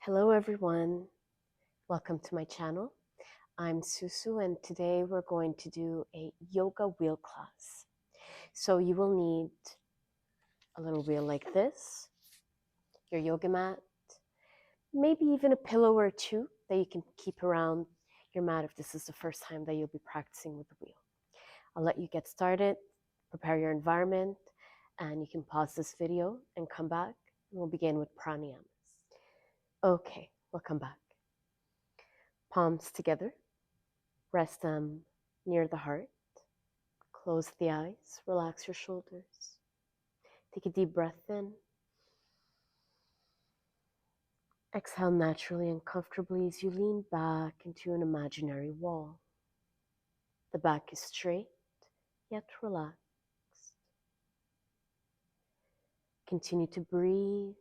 Hello everyone, welcome to my channel. I'm Sousou and today we're going to do a yoga wheel class. So you will need a little wheel like this, your yoga mat, maybe even a pillow or two that you can keep around your mat if this is the first time that you'll be practicing with the wheel. I'll let you get started, prepare your environment, and you can pause this video and come back and we'll begin with pranayamas. Okay, we'll come back. Palms together. Rest them near the heart. Close the eyes. Relax your shoulders. Take a deep breath in. Exhale naturally and comfortably as you lean back into an imaginary wall. The back is straight, yet relaxed. Continue to breathe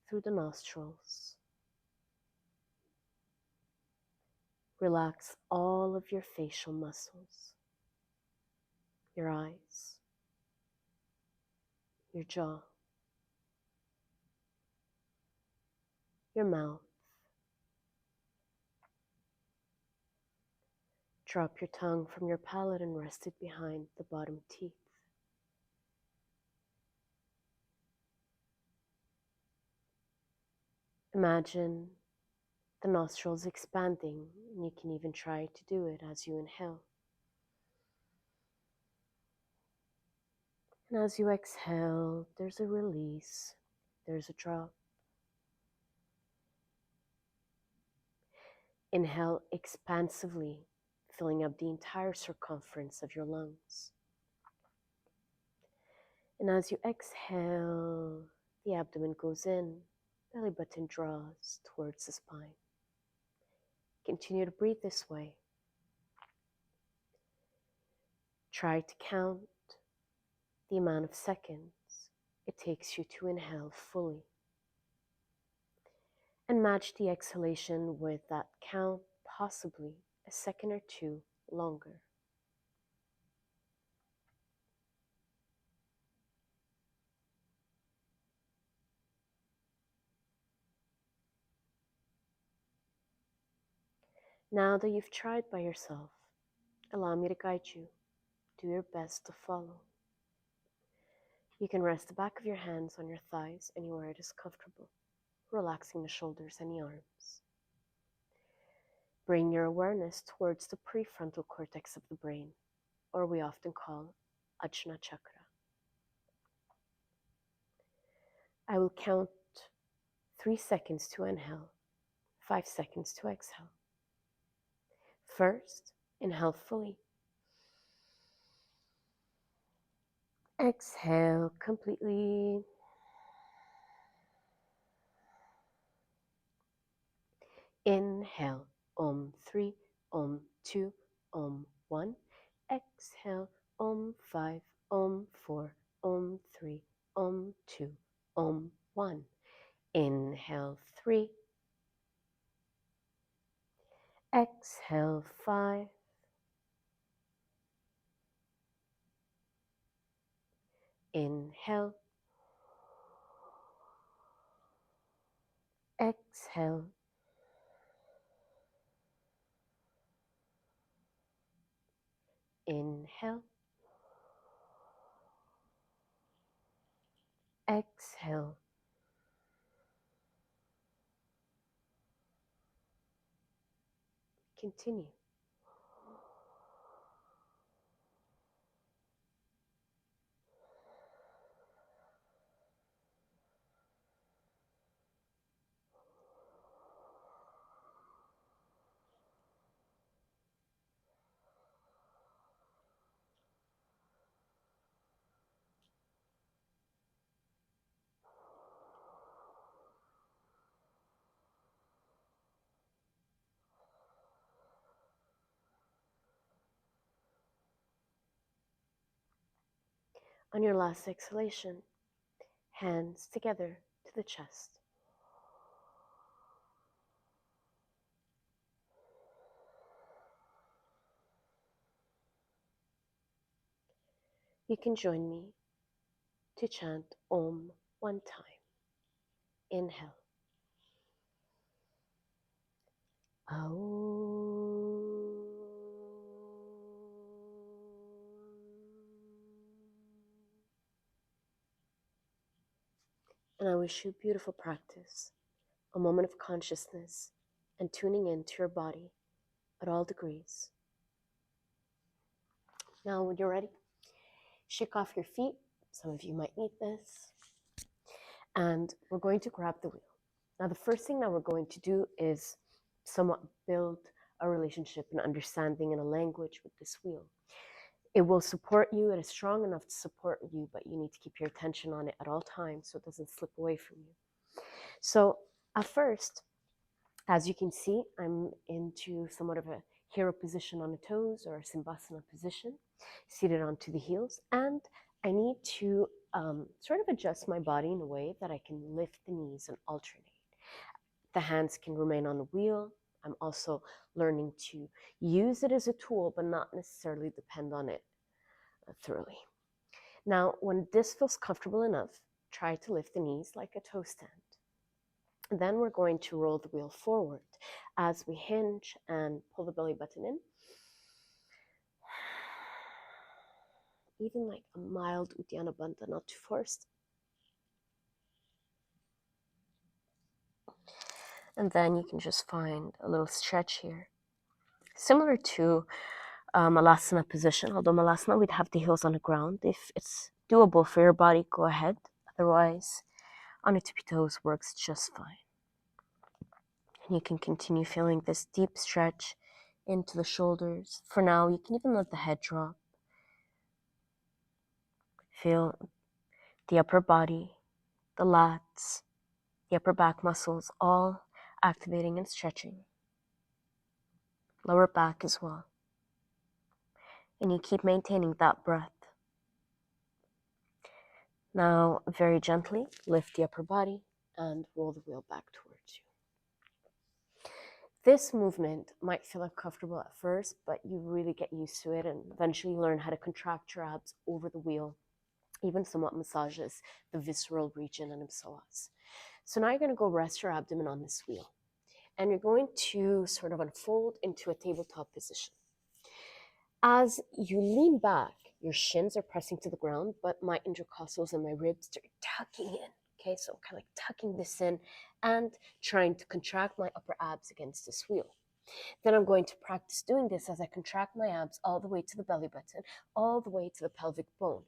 through the nostrils. Relax all of your facial muscles, your eyes, your jaw, your mouth. Drop your tongue from your palate and rest it behind the bottom teeth. Imagine the nostrils expanding, and you can even try to do it as you inhale. And as you exhale, there's a release, there's a drop. Inhale expansively, filling up the entire circumference of your lungs. And as you exhale, the abdomen goes in, belly button draws towards the spine. Continue to breathe this way. Try to count the amount of seconds it takes you to inhale fully. And match the exhalation with that count, possibly a second or two longer. Now that you've tried by yourself, allow me to guide you. Do your best to follow. You can rest the back of your hands on your thighs anywhere it is comfortable, relaxing the shoulders and the arms. Bring your awareness towards the prefrontal cortex of the brain, or we often call Ajna Chakra. I will count 3 seconds to inhale, 5 seconds to exhale. First, inhale fully. Exhale completely. Inhale, Om 3, Om 2, Om 1. Exhale, Om 5, Om 4, Om 3, Om 2, Om 1. Inhale 3. Exhale 5. Inhale. Exhale. Inhale. Exhale. Continue. On your last exhalation, hands together to the chest. You can join me to chant Om one time. Inhale. Aummm. And I wish you beautiful practice, a moment of consciousness and tuning into your body at all degrees. Now, when you're ready, shake off your feet. Some of you might need this. And we're going to grab the wheel. Now, the first thing that we're going to do is somewhat build a relationship and understanding and a language with this wheel. It will support you. It is strong enough to support you, but you need to keep your attention on it at all times so it doesn't slip away from you. So at first, as you can see, I'm into somewhat of a hero position on the toes, or a Simbasana position, seated onto the heels. And I need to sort of adjust my body in a way that I can lift the knees and alternate. The hands can remain on the wheel. I'm also learning to use it as a tool, but not necessarily depend on it thoroughly. Now, when this feels comfortable enough, try to lift the knees like a toe stand. And then we're going to roll the wheel forward as we hinge and pull the belly button in. Even like a mild Uddiyana Bandha, not too forced. And then you can just find a little stretch here. Similar to Malasana position, although Malasana we'd have the heels on the ground. If it's doable for your body, go ahead. Otherwise, on your tippy toes works just fine. And you can continue feeling this deep stretch into the shoulders. For now, you can even let the head drop. Feel the upper body, the lats, the upper back muscles, all activating and stretching. Lower back as well. And you keep maintaining that breath. Now, very gently, lift the upper body and roll the wheel back towards you. This movement might feel uncomfortable at first, but you really get used to it and eventually learn how to contract your abs over the wheel, even somewhat massages the visceral region and psoas. So now you're going to go rest your abdomen on this wheel. And you're going to sort of unfold into a tabletop position. As you lean back, your shins are pressing to the ground, but my intercostals and my ribs are tucking in. Okay, so I'm kind of like tucking this in and trying to contract my upper abs against this wheel. Then I'm going to practice doing this as I contract my abs all the way to the belly button, all the way to the pelvic bone.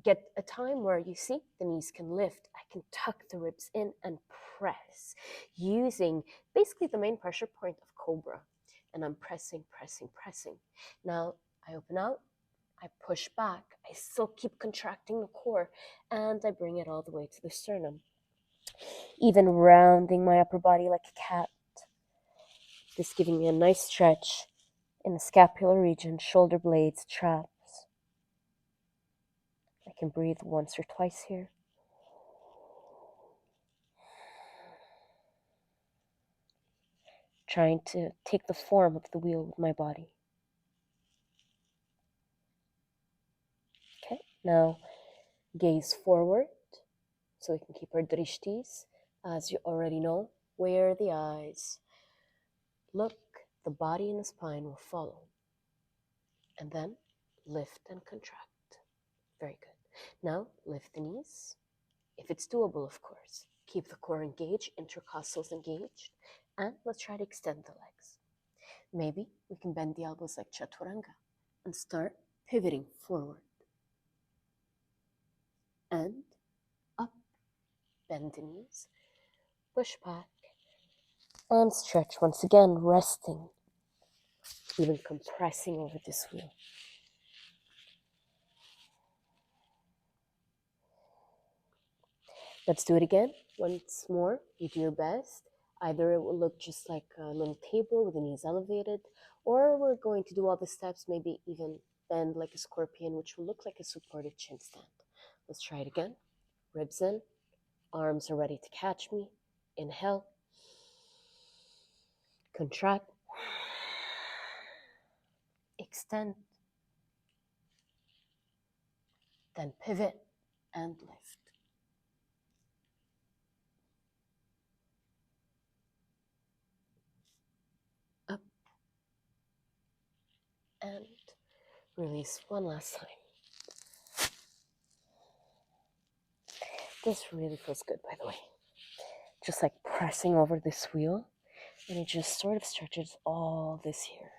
Get a time where you see the knees can lift. I can tuck the ribs in and press using basically the main pressure point of Cobra. And I'm pressing, pressing, pressing. Now I open out, I push back. I still keep contracting the core and I bring it all the way to the sternum. Even rounding my upper body like a cat. This giving me a nice stretch in the scapular region, shoulder blades, traps. I can breathe once or twice here. Trying to take the form of the wheel with my body. Okay, now gaze forward so we can keep our drishtis. As you already know, where the eyes look, the body and the spine will follow. And then lift and contract. Very good. Now lift the knees, if it's doable, of course. Keep the core engaged, intercostals engaged, and let's try to extend the legs. Maybe we can bend the elbows like chaturanga and start pivoting forward and up. Bend the knees, push back, and stretch once again, resting, even compressing over this wheel. Let's do it again. Once more, you do your best. Either it will look just like a little table with the knees elevated, or we're going to do all the steps, maybe even bend like a scorpion, which will look like a supported chin stand. Let's try it again. Ribs in, arms are ready to catch me. Inhale, contract, extend, then pivot and lift. and release one last time. This really feels good, by the way. Just like pressing over this wheel, and it just sort of stretches all this here.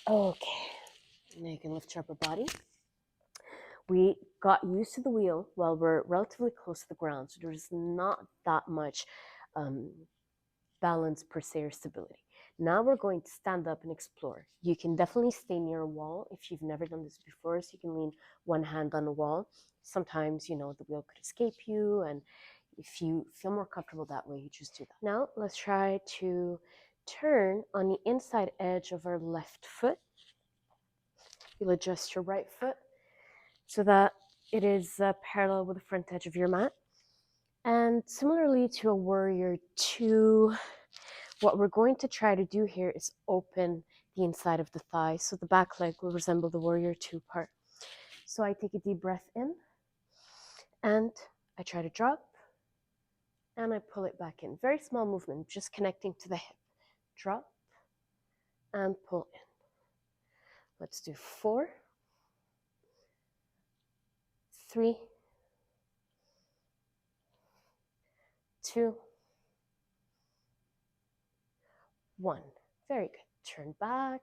Okay, now you can lift your upper body. We got used to the wheel while we're relatively close to the ground, so there's not that much balance per se or stability. Now we're going to stand up and explore. You can definitely stay near a wall if you've never done this before, so you can lean one hand on the wall. Sometimes, the wheel could escape you, and if you feel more comfortable that way, you just do that. Now let's try to turn on the inside edge of our left foot. You'll adjust your right foot so that it is parallel with the front edge of your mat. And similarly to a warrior two, what we're going to try to do here is open the inside of the thigh, so the back leg will resemble the warrior two part. So I take a deep breath in, and I try to drop, and I pull it back in. Very small movement, just connecting to the hip. Drop, and pull in. Let's do 4, 3, 2, 1. Very good. Turn back.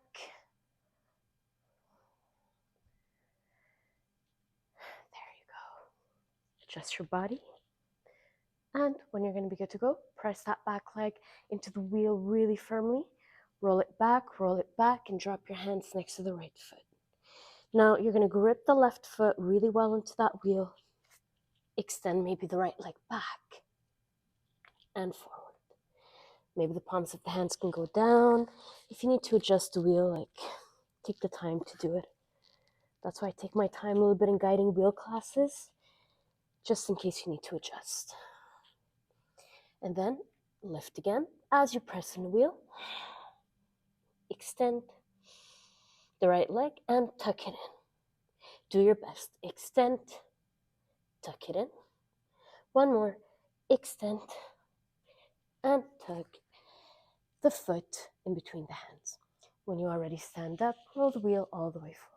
There you go. Adjust your body. And when you're going to be good to go, press that back leg into the wheel really firmly. Roll it back, and drop your hands next to the right foot. Now you're going to grip the left foot really well into that wheel. Extend maybe the right leg back and forward. Maybe the palms of the hands can go down. If you need to adjust the wheel, take the time to do it. That's why I take my time a little bit in guiding wheel classes, just in case you need to adjust. And then lift again as you press in the wheel. Extend the right leg and tuck it in. Do your best. Extend, tuck it in. One more. Extend and tuck the foot in between the hands. When you are ready, stand up, roll the wheel all the way forward.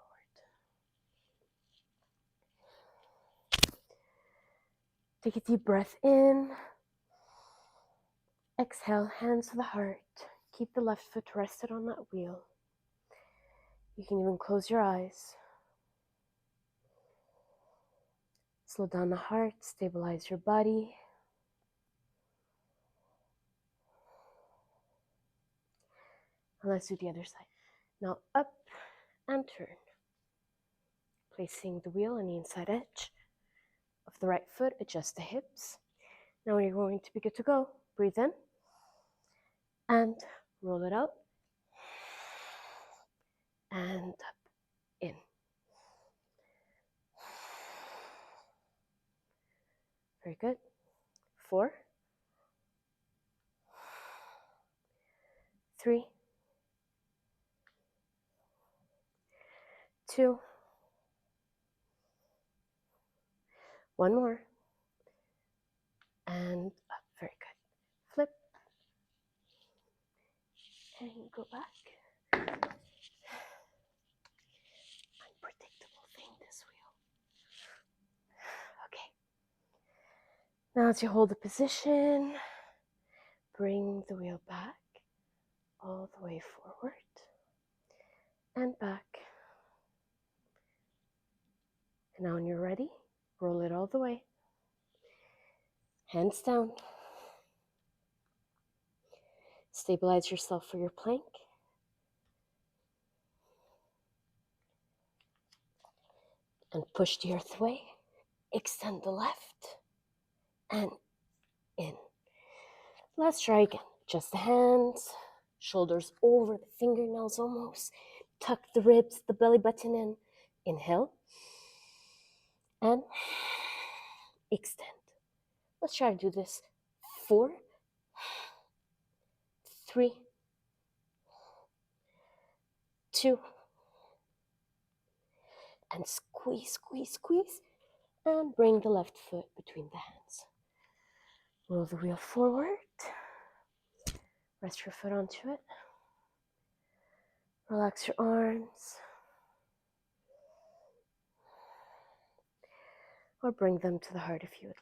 Take a deep breath in. Exhale, hands to the heart. Keep the left foot rested on that wheel. You can even close your eyes. Slow down the heart, stabilize your body. And let's do the other side. Now up and turn. Placing the wheel on the inside edge of the right foot, adjust the hips. Now you're going to be good to go. Breathe in and roll it out and up, in. Very good. 4, 3, 2, 1 more, and up. Very good. Flip, and go back. Unpredictable thing, this wheel. Okay. Now as you hold the position, bring the wheel back, all the way forward, and back. And now when you're ready, roll it all the way. Hands down. Stabilize yourself for your plank. And push the earth away. Extend the left and in. Let's try again. Just the hands, shoulders over the fingernails almost. Tuck the ribs, the belly button in. Inhale. And extend. Let's try to do this. 4, 3, 2, and squeeze, squeeze, squeeze, and bring the left foot between the hands. Roll the wheel forward. Rest your foot onto it. Relax your arms, or bring them to the heart if you would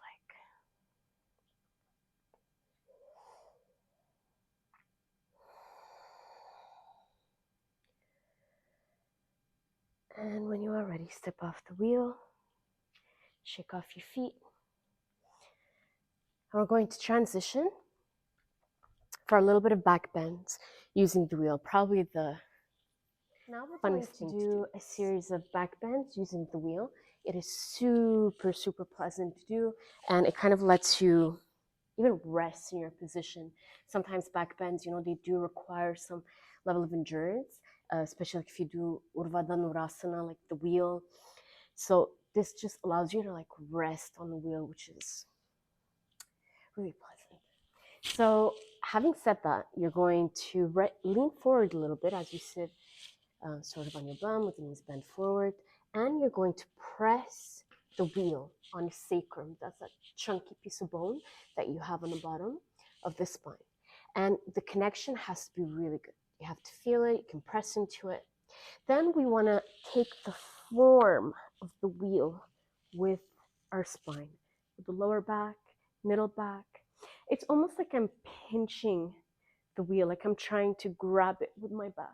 like. And when you are ready, step off the wheel, shake off your feet. And we're going to transition for a little bit of back bends using the wheel. Probably the now we're going to do a series of back bends using the wheel. It is super, super pleasant to do, and it kind of lets you even rest in your position. Sometimes back bends, they do require some level of endurance, especially like if you do Urvada Nurasana, like the wheel. So this just allows you to like rest on the wheel, which is really pleasant. So having said that, you're going to lean forward a little bit as you sit sort of on your bum with the knees bent forward, and you're going to press the wheel on the sacrum. That's that chunky piece of bone that you have on the bottom of the spine. And the connection has to be really good. You have to feel it, you can press into it. Then we want to take the form of the wheel with our spine, with the lower back, middle back. It's almost like I'm pinching the wheel, like I'm trying to grab it with my back.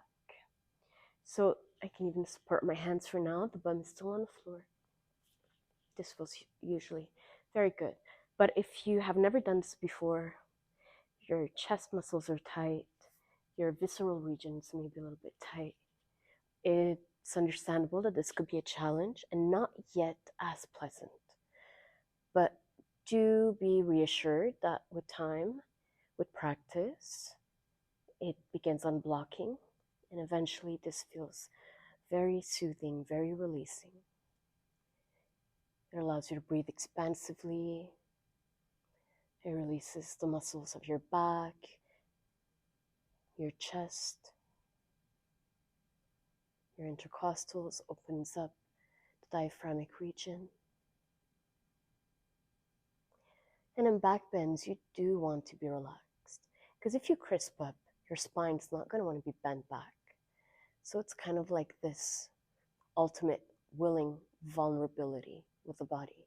So I can even support my hands for now. The bum is still on the floor. This feels usually very good. But if you have never done this before, your chest muscles are tight, your visceral regions may be a little bit tight. It's understandable that this could be a challenge and not yet as pleasant. But do be reassured that with time, with practice, it begins unblocking, and eventually this feels very soothing, very releasing. It allows you to breathe expansively. It releases the muscles of your back, your chest, your intercostals, opens up the diaphragmatic region. And in back bends, you do want to be relaxed, because if you crisp up, your spine's not going to want to be bent back. So it's kind of like this ultimate willing vulnerability with the body,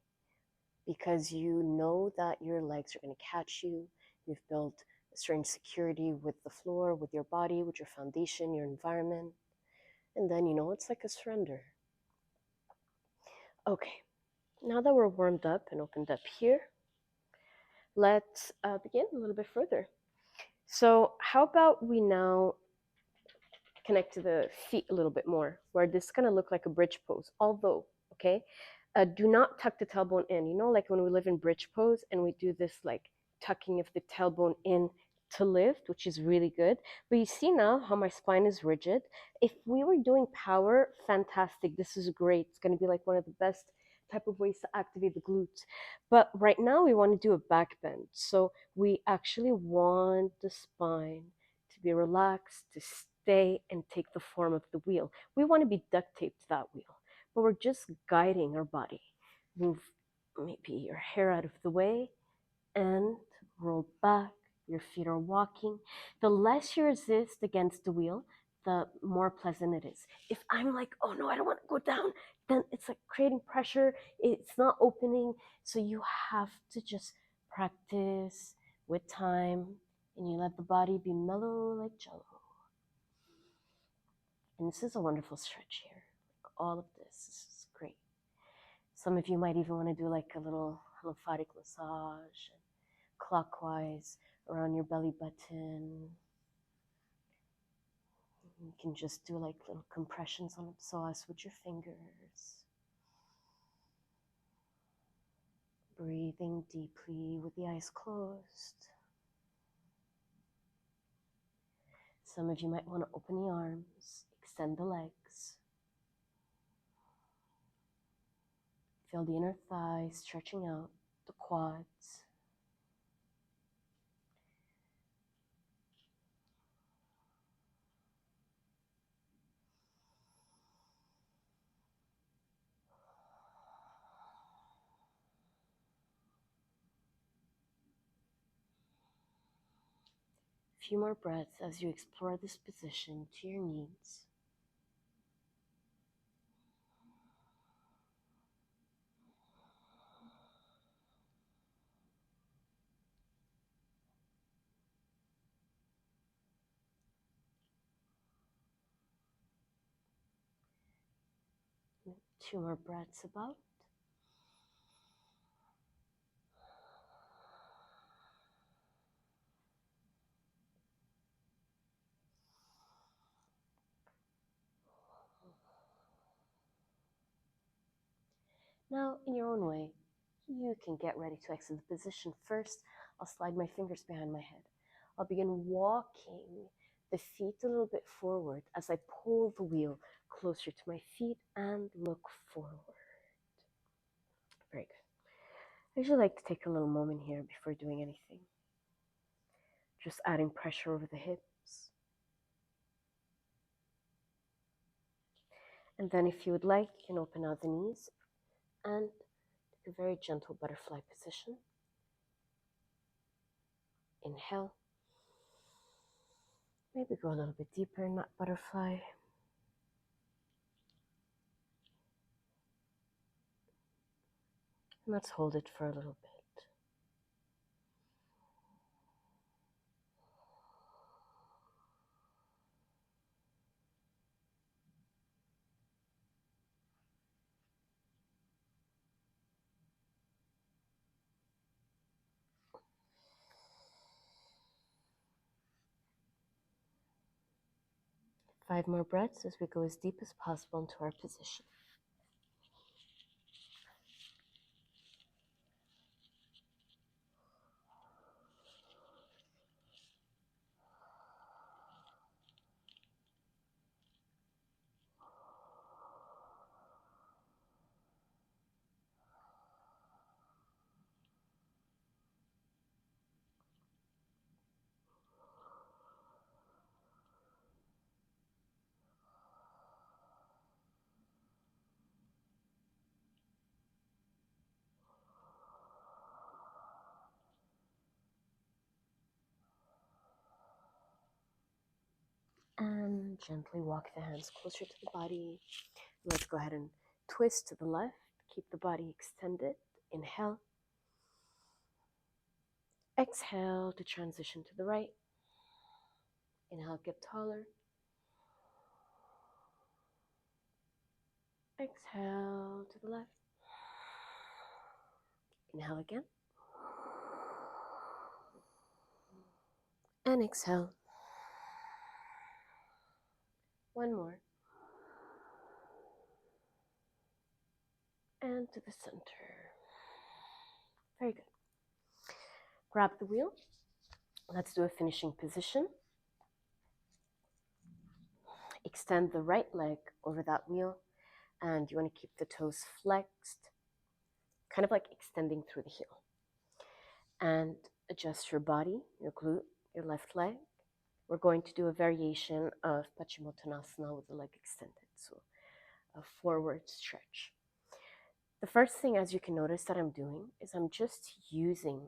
because you know that your legs are going to catch you. You've built a certain security with the floor, with your body, with your foundation, your environment. And then, it's like a surrender. Okay, now that we're warmed up and opened up here, let's begin a little bit further. So how about we now connect to the feet a little bit more, where this is going to look like a bridge pose. Although, okay, do not tuck the tailbone in. Like when we live in bridge pose and we do this like tucking of the tailbone in to lift, which is really good. But you see now how my spine is rigid. If we were doing power, fantastic. This is great. It's going to be like one of the best type of ways to activate the glutes. But right now we want to do a back bend. So we actually want the spine to be relaxed, to stay and take the form of the wheel. We want to be duct taped to that wheel, but we're just guiding our body. Move maybe your hair out of the way and roll back. Your feet are walking. The less you resist against the wheel, the more pleasant it is. If I'm like, oh no, I don't want to go down, then it's like creating pressure. It's not opening. So you have to just practice with time, and you let the body be mellow like jello. And this is a wonderful stretch here. All of this is great. Some of you might even want to do like a little lymphatic massage clockwise around your belly button. You can just do like little compressions on the psoas with your fingers. Breathing deeply with the eyes closed. Some of you might want to open the arms, extend the legs. Feel the inner thighs stretching out, the quads. A few more breaths as you explore this position to your needs. 2 more breaths about. Now, in your own way, you can get ready to exit the position. First, I'll slide my fingers behind my head. I'll begin walking the feet a little bit forward as I pull the wheel closer to my feet and look forward. Very good. I usually like to take a little moment here before doing anything. Just adding pressure over the hips. And then if you would like, you can open out the knees and take a very gentle butterfly position. Inhale. Maybe go a little bit deeper in that butterfly. And let's hold it for a little bit. Five more breaths as we go as deep as possible into our position. And gently walk the hands closer to the body. Let's go ahead and twist to the left. Keep the body extended. Inhale. Exhale to transition to the right. Inhale, get taller. Exhale to the left. Inhale again. And exhale. One more. And to the center. Very good. Grab the wheel. Let's do a finishing position. Extend the right leg over that wheel, and you want to keep the toes flexed, kind of like extending through the heel. And adjust your body, your glute, your left leg. We're going to do a variation of Paschimottanasana with the leg extended, so a forward stretch. The first thing, as you can notice, that I'm doing is I'm just using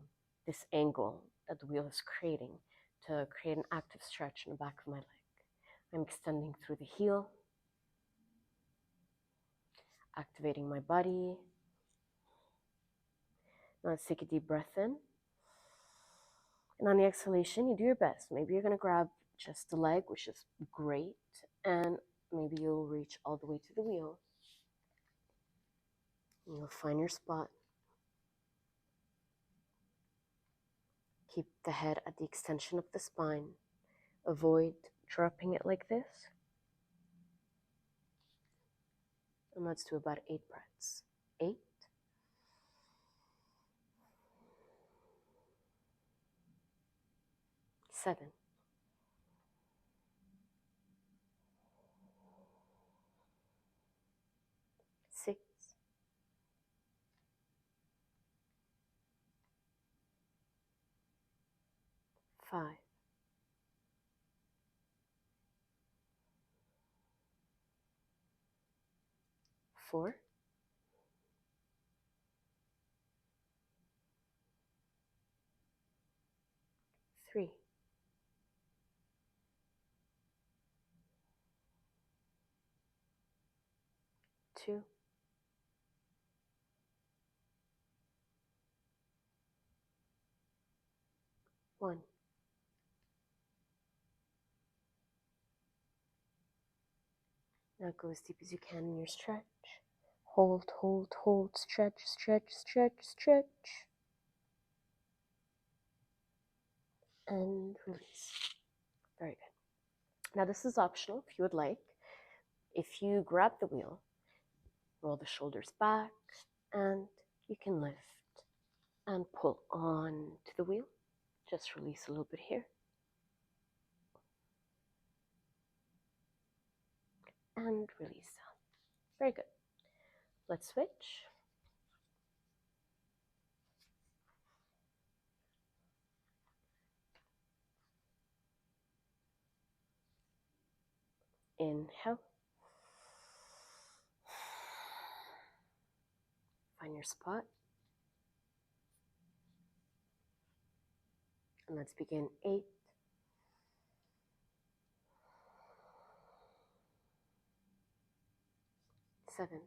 this angle that the wheel is creating to create an active stretch in the back of my leg. I'm extending through the heel, activating my body. Now let's take a deep breath in. And on the exhalation, you do your best. Maybe you're going to grab just the leg, which is great, and maybe you'll reach all the way to the wheel. And you'll find your spot. Keep the head at the extension of the spine. Avoid dropping it like this. And let's do about 8 breaths. 8. 7. 6. 5. 4. 3. 2. 1. Now go as deep as you can in your stretch. Hold, hold, hold, stretch, stretch, stretch, stretch. And release. Very good. Now this is optional if you would like. If you grab the wheel, roll the shoulders back, and you can lift and pull on to the wheel. Just release a little bit here. And release down. Very good. Let's switch. Inhale. Find your spot. And let's begin. 8, 7,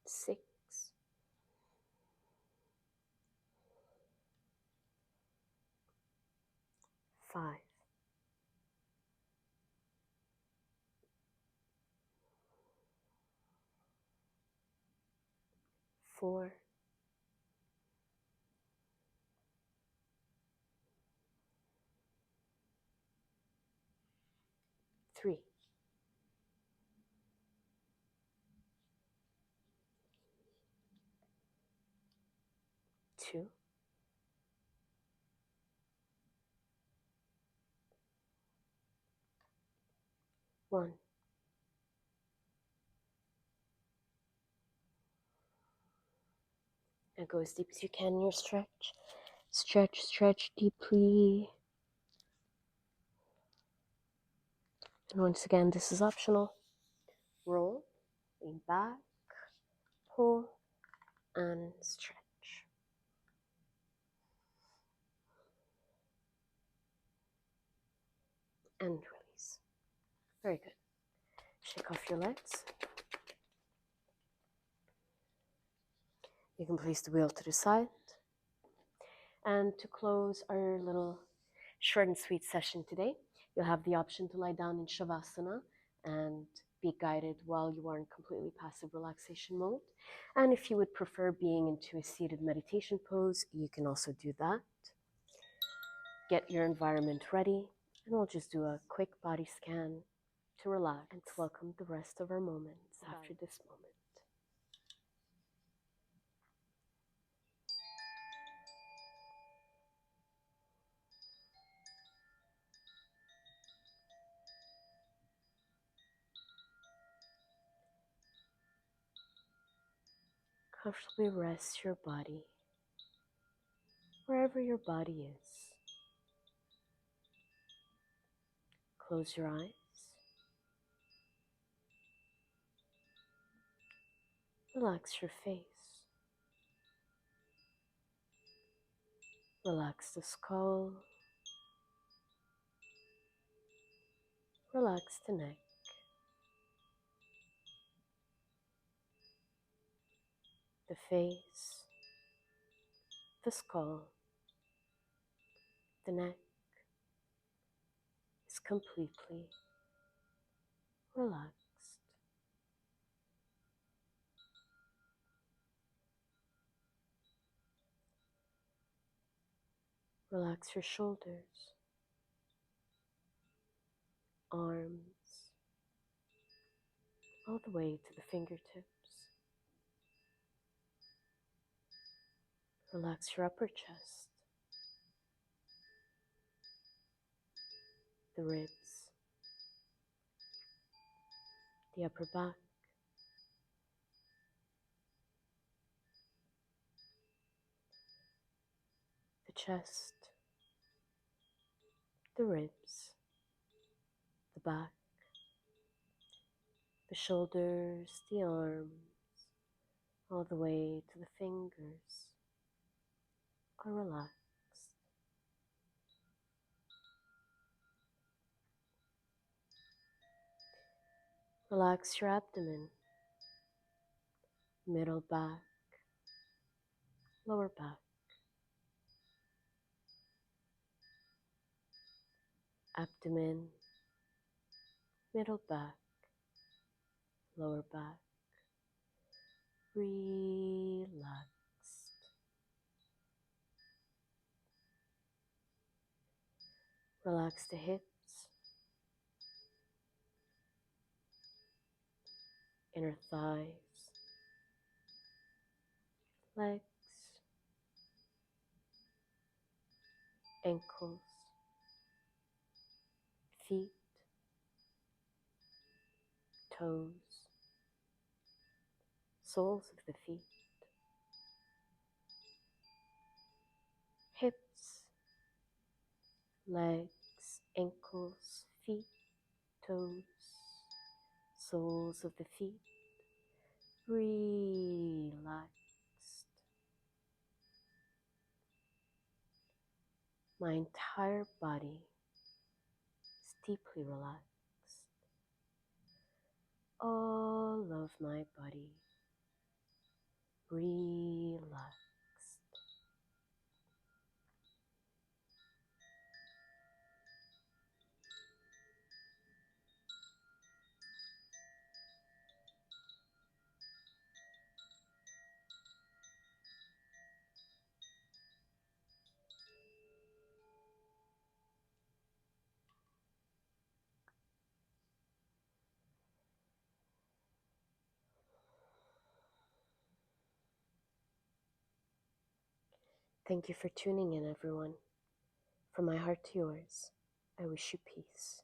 6, 5, 4, 3, 2, 1. Now go as deep as you can in your stretch. Stretch, stretch deeply. And once again, this is optional. Roll, lean back, pull, and stretch. And release. Very good. Shake off your legs. You can place the wheel to the side. And to close our little short and sweet session today, you'll have the option to lie down in Shavasana and be guided while you are in completely passive relaxation mode. And if you would prefer being into a seated meditation pose, you can also do that. Get your environment ready, and we'll just do a quick body scan to relax and to welcome the rest of our moments after this moment. Comfortably rest your body wherever your body is. Close your eyes. Relax your face. Relax the skull. Relax the neck. The face. The skull. The neck is completely relaxed. Relax your shoulders, arms, all the way to the fingertips. Relax your upper chest, the ribs, the upper back, the chest, the ribs, the back, the shoulders, the arms, all the way to the fingers are relaxed. Relax your abdomen, middle back, lower back, abdomen, middle back, lower back, relaxed. Relax the hips, inner thighs, legs, ankles, feet, toes, soles of the feet, hips, legs, ankles, feet, toes, soles of the feet, relaxed. My entire body is deeply relaxed. All of my body relaxed. Thank you for tuning in, everyone. From my heart to yours, I wish you peace.